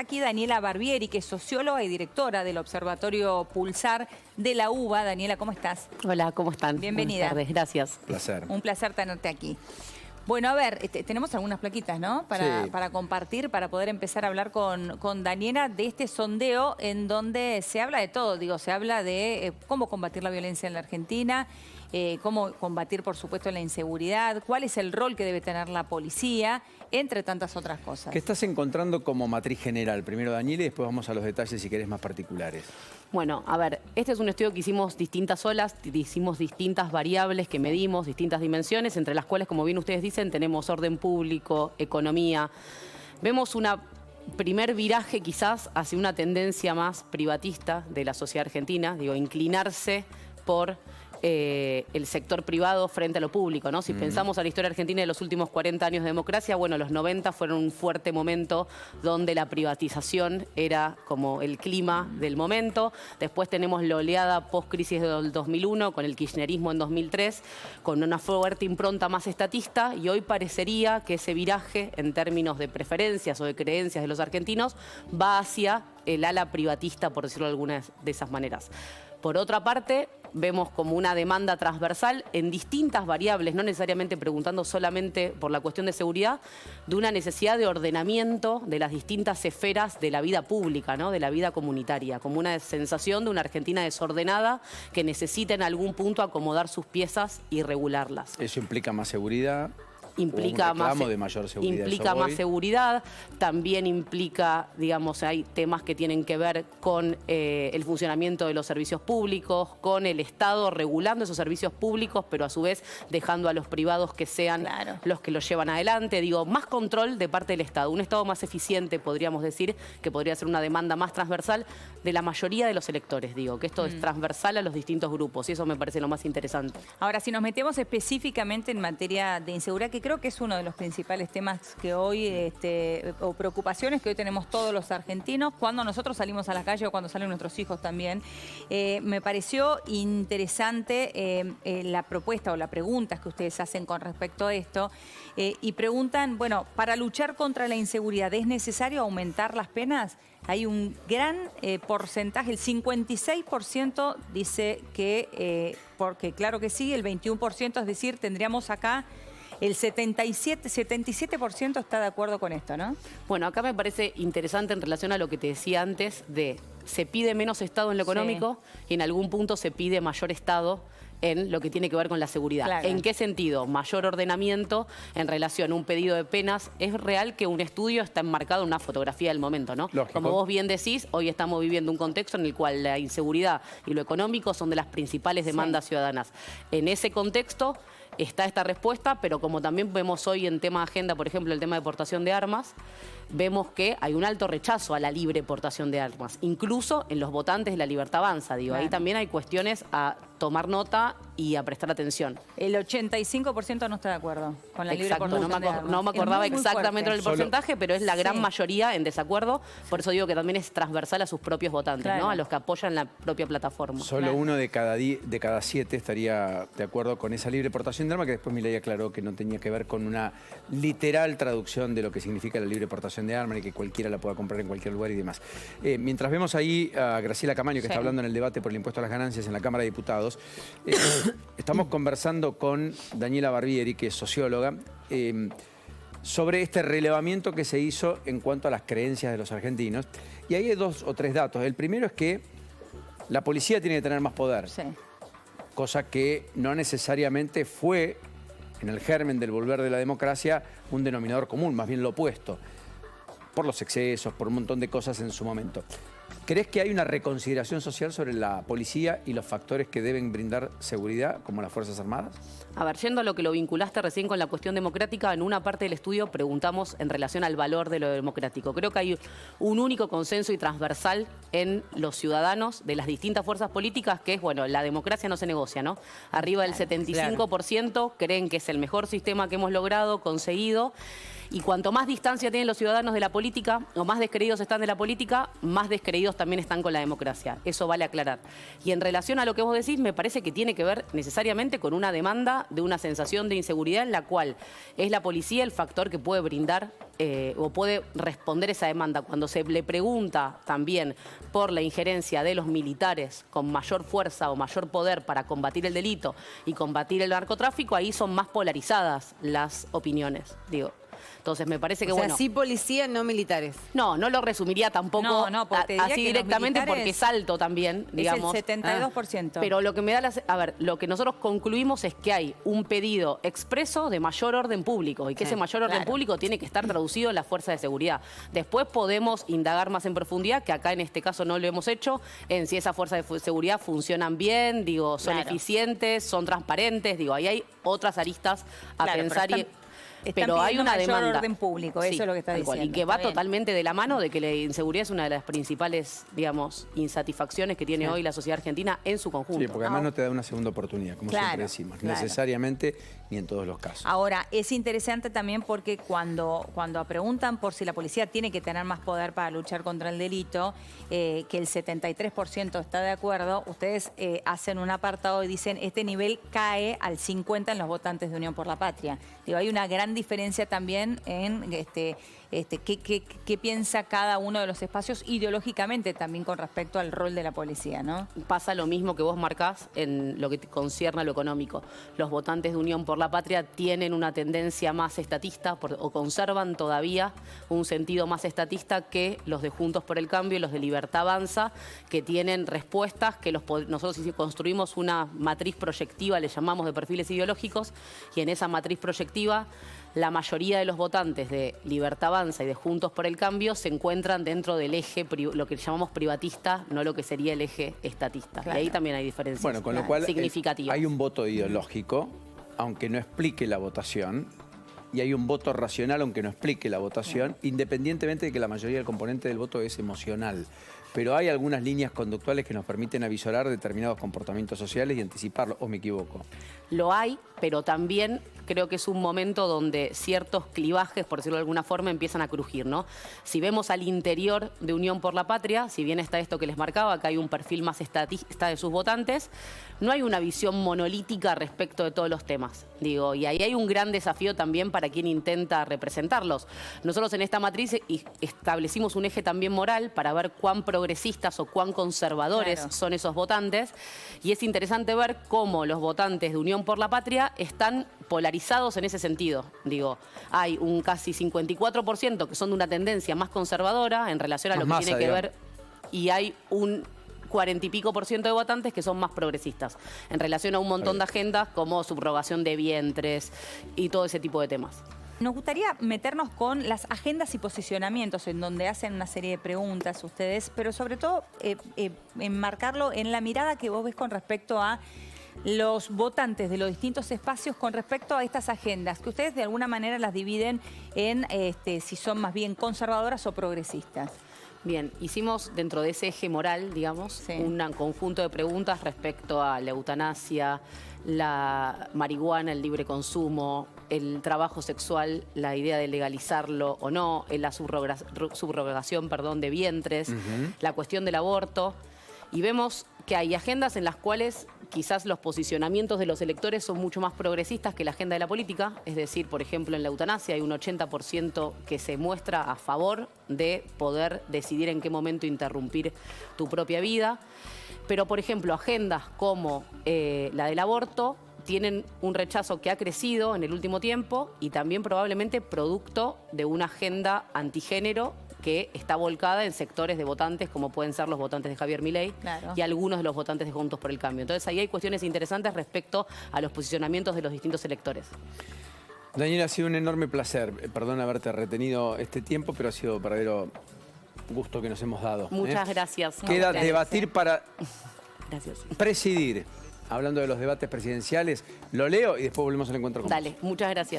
Está aquí Daniela Barbieri, que es socióloga y directora del Observatorio Pulsar de la UBA. Daniela, ¿cómo estás? Hola, ¿cómo están? Bienvenida. Buenas tardes, gracias. Placer. Un placer tenerte aquí. Bueno, a ver, tenemos algunas plaquitas, ¿no? Para compartir, para poder empezar a hablar con Daniela de este sondeo en donde se habla de todo. Digo, se habla de cómo combatir la violencia en la Argentina, cómo combatir, por supuesto, la inseguridad, cuál es el rol que debe tener la policía, entre tantas otras cosas. ¿Qué estás encontrando como matriz general? Primero Daniela y después vamos a los detalles si querés más particulares. Bueno, a ver, este es un estudio que hicimos distintas olas, hicimos distintas variables que medimos, distintas dimensiones, entre las cuales, como bien ustedes dicen, tenemos orden público, economía. Vemos una primer viraje quizás hacia una tendencia más privatista de la sociedad argentina, digo, inclinarse por el sector privado frente a lo público, ¿no? Si pensamos a la historia argentina de los últimos 40 años de democracia, bueno, los 90 fueron un fuerte momento donde la privatización era como el clima del momento. Después tenemos la oleada post-crisis del 2001, con el kirchnerismo en 2003, con una fuerte impronta más estatista, y hoy parecería que ese viraje en términos de preferencias o de creencias de los argentinos va hacia el ala privatista, por decirlo de alguna de esas maneras. Por otra parte, vemos como una demanda transversal en distintas variables, no necesariamente preguntando solamente por la cuestión de seguridad, de una necesidad de ordenamiento de las distintas esferas de la vida pública, ¿no? De la vida comunitaria, como una sensación de una Argentina desordenada que necesita en algún punto acomodar sus piezas y regularlas. ¿Eso implica más seguridad? Implica más seguridad, también implica, digamos, hay temas que tienen que ver con el funcionamiento de los servicios públicos, con el Estado regulando esos servicios públicos, pero a su vez dejando a los privados que sean los que los llevan adelante. Digo, más control de parte del Estado, un Estado más eficiente, podríamos decir, que podría ser una demanda más transversal de la mayoría de los electores, digo, que esto es transversal a los distintos grupos, y eso me parece lo más interesante. Ahora, si nos metemos específicamente en materia de inseguridad, que creo que es uno de los principales temas que hoy, o preocupaciones que hoy tenemos todos los argentinos, cuando nosotros salimos a la calle o cuando salen nuestros hijos también, me pareció interesante la propuesta o las preguntas que ustedes hacen con respecto a esto, y preguntan, bueno, para luchar contra la inseguridad, ¿es necesario aumentar las penas? Hay un gran porcentaje, el 56% dice que, porque claro que sí, el 21%, es decir, tendríamos acá el 77% está de acuerdo con esto, ¿no? Bueno, acá me parece interesante en relación a lo que te decía antes de se pide menos Estado en lo económico y en algún punto se pide mayor Estado en lo que tiene que ver con la seguridad. Claro. ¿En qué sentido? Mayor ordenamiento en relación a un pedido de penas. Es real que un estudio está enmarcado en una fotografía del momento, ¿no? Lógico. Como vos bien decís, hoy estamos viviendo un contexto en el cual la inseguridad y lo económico son de las principales demandas ciudadanas. En ese contexto está esta respuesta, pero como también vemos hoy en tema de agenda, por ejemplo, el tema de portación de armas, vemos que hay un alto rechazo a la libre portación de armas, incluso en los votantes de La Libertad Avanza, digo, ahí también hay cuestiones a tomar nota y a prestar atención. El 85% no está de acuerdo con la libre portación de armas. No me acordaba exactamente del porcentaje, pero es la gran mayoría mayoría en desacuerdo, por eso digo que también es transversal a sus propios votantes, ¿no? A los que apoyan la propia plataforma. Solo uno de cada 7 estaría de acuerdo con esa libre portación de armas, que después Milei aclaró que no tenía que ver con una literal traducción de lo que significa la libre portación de armas y que cualquiera la pueda comprar en cualquier lugar y demás. Mientras vemos ahí a Graciela Camaño, que está hablando en el debate por el impuesto a las ganancias en la Cámara de Diputados, estamos conversando con Daniela Barbieri, que es socióloga, sobre este relevamiento que se hizo en cuanto a las creencias de los argentinos. Y ahí hay 2 o 3 datos. El primero es que la policía tiene que tener más poder, cosa que no necesariamente fue, en el germen del volver de la democracia, un denominador común, más bien lo opuesto, por los excesos, por un montón de cosas en su momento. ¿Crees que hay una reconsideración social sobre la policía y los factores que deben brindar seguridad, como las Fuerzas Armadas? A ver, yendo a lo que lo vinculaste recién con la cuestión democrática, en una parte del estudio preguntamos en relación al valor de lo democrático. Creo que hay un único consenso y transversal en los ciudadanos de las distintas fuerzas políticas, que es, bueno, la democracia no se negocia, ¿no? Arriba del 75% creen que es el mejor sistema que hemos logrado, conseguido. Y cuanto más distancia tienen los ciudadanos de la política, o más descreídos están de la política, más descreídos también están con la democracia. Eso vale aclarar. Y en relación a lo que vos decís, me parece que tiene que ver necesariamente con una demanda de una sensación de inseguridad en la cual es la policía el factor que puede brindar o puede responder esa demanda. Cuando se le pregunta también por la injerencia de los militares con mayor fuerza o mayor poder para combatir el delito y combatir el narcotráfico, ahí son más polarizadas las opiniones, digo. Entonces me parece que, O sea, bueno... sí policía, no militares. No lo resumiría tampoco porque te diría así que los directamente militares porque es alto también, digamos. Es el 72%. Pero lo que me da a ver, lo que nosotros concluimos es que hay un pedido expreso de mayor orden público y que ese mayor orden público tiene que estar traducido en la fuerza de seguridad. Después podemos indagar más en profundidad, que acá en este caso no lo hemos hecho, en si esas fuerzas de seguridad funcionan bien, digo, son eficientes, son transparentes, digo, ahí hay otras aristas a pensar pero hay una demanda. Orden público, eso es lo que está diciendo. Y que va totalmente de la mano de que la inseguridad es una de las principales, digamos, insatisfacciones que tiene hoy la sociedad argentina en su conjunto. Sí, porque además no te da una segunda oportunidad, como siempre decimos, necesariamente ni en todos los casos. Ahora, es interesante también porque cuando preguntan por si la policía tiene que tener más poder para luchar contra el delito, que el 73% está de acuerdo, ustedes hacen un apartado y dicen este nivel cae al 50% en los votantes de Unión por la Patria. Digo, hay una gran diferencia también en qué piensa cada uno de los espacios ideológicamente también con respecto al rol de la policía, ¿no? Pasa lo mismo que vos marcás en lo que concierne a lo económico. Los votantes de Unión por la Patria tienen una tendencia más estatista o conservan todavía un sentido más estatista que los de Juntos por el Cambio y los de Libertad Avanza, que tienen respuestas que nosotros construimos una matriz proyectiva, le llamamos de perfiles ideológicos, y en esa matriz proyectiva la mayoría de los votantes de Libertad Avanza y de Juntos por el Cambio se encuentran dentro del eje, lo que llamamos privatista, no lo que sería el eje estatista. Y ahí también hay diferencias significativas. Hay un voto ideológico, aunque no explique la votación, y hay un voto racional, aunque no explique la votación, independientemente de que la mayoría del componente del voto es emocional. Pero hay algunas líneas conductuales que nos permiten avisorar determinados comportamientos sociales y anticiparlos, ¿o me equivoco? Lo hay, pero también creo que es un momento donde ciertos clivajes, por decirlo de alguna forma, empiezan a crujir, ¿no? Si vemos al interior de Unión por la Patria, si bien está esto que les marcaba, que hay un perfil más estatista de sus votantes, no hay una visión monolítica respecto de todos los temas, digo, y ahí hay un gran desafío también para quien intenta representarlos. Nosotros en esta matriz establecimos un eje también moral para ver cuán progresistas o cuán conservadores son esos votantes, y es interesante ver cómo los votantes de Unión por la Patria están polarizados en ese sentido. Digo, hay un casi 54% que son de una tendencia más conservadora en relación a lo que tiene que ver, y hay un 40 y pico % de votantes que son más progresistas en relación a un montón de agendas como subrogación de vientres y todo ese tipo de temas. Nos gustaría meternos con las agendas y posicionamientos en donde hacen una serie de preguntas ustedes, pero sobre todo enmarcarlo en la mirada que vos ves con respecto a los votantes de los distintos espacios con respecto a estas agendas, que ustedes de alguna manera las dividen en si son más bien conservadoras o progresistas. Bien, hicimos dentro de ese eje moral, digamos, un conjunto de preguntas respecto a la eutanasia, la marihuana, el libre consumo, el trabajo sexual, la idea de legalizarlo o no, la subrogación, de vientres, la cuestión del aborto. Y vemos que hay agendas en las cuales quizás los posicionamientos de los electores son mucho más progresistas que la agenda de la política. Es decir, por ejemplo, en la eutanasia hay un 80% que se muestra a favor de poder decidir en qué momento interrumpir tu propia vida. Pero, por ejemplo, agendas como la del aborto tienen un rechazo que ha crecido en el último tiempo y también probablemente producto de una agenda antigénero que está volcada en sectores de votantes como pueden ser los votantes de Javier Milei y algunos de los votantes de Juntos por el Cambio. Entonces ahí hay cuestiones interesantes respecto a los posicionamientos de los distintos electores. Daniela, ha sido un enorme placer. Perdón haberte retenido este tiempo, pero ha sido verdadero gusto que nos hemos dado. Muchas gracias. Queda debatir para presidir. Hablando de los debates presidenciales, lo leo y después volvemos al encuentro con vos. Dale, muchas gracias.